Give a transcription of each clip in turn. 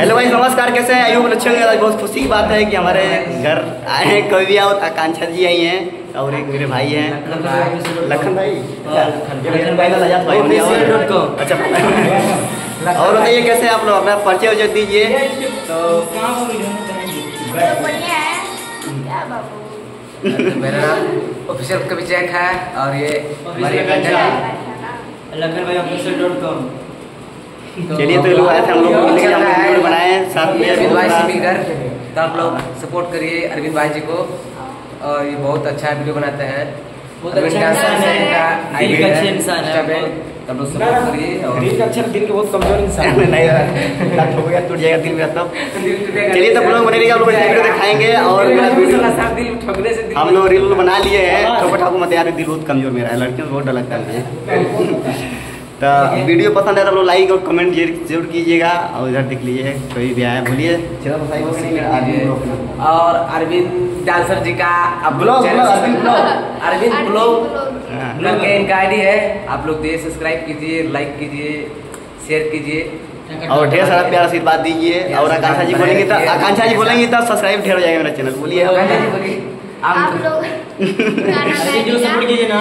Hello भाई, नमस्कार। कैसे हैं? आयु अच्छे होंगे। आज बहुत खुशी की बात है कि हमारे घर आए हैं कवि और आकांक्षा जी आई हैं और एक मेरे भाई हैं लखन भाई। अच्छा, और बताइए कैसे आप लोग अपना परिचय उचय दीजिए। मेरा नाम ऑफिशियल कवि जैक है और ये लखनभाई.com। चलिए, तो लोग आए थे, हम लोग वीडियो बनाए साथ में अरविंद भाई सिंगर, तो आप लोग सपोर्ट करिए अरविंद भाई जी को। और ये बहुत अच्छा वीडियो बनाते हैं, बहुत अच्छा इंसान है। तब लोग सपोर्ट करिए। और दिल के बहुत कमजोर इंसान नहीं हो गया, टूट जाएगा दिल मेरा तब। चलिए, तब लोग बने रहिएगा, आप लोग वीडियो दिखाएंगे। और हम लोग रील बना लिए हैं। तो ठाकुर मत यार, दिल बहुत कमजोर मेरा है, लड़कियों से बहुत डर लगता है मुझे। तो वीडियो पसंद है तो लोग लाइक और कमेंट जरूर कीजिएगा। और इधर देख लीजिए कोई भी आया, बोलिए। और अरविंद डांसर जी का अरविंद ब्लॉग करके इनका आईडी है, आप लोग दिए सब्सक्राइब कीजिए, लाइक कीजिए, शेयर कीजिए और ढेर सारा प्यार आशीर्वाद दीजिए। और आकांक्षा जी बोलेंगे तो सब्सक्राइब ढेर हो जाएगा मेरा चैनल। बोलिए आप लोग सपोर्ट कीजिए ना,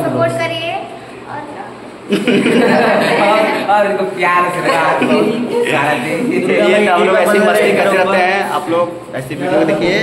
सपोर्ट करिए और इनको प्यार से हम लोग ऐसी मस्ती करते रहते हैं। आप लोग ऐसी वीडियो देखिए।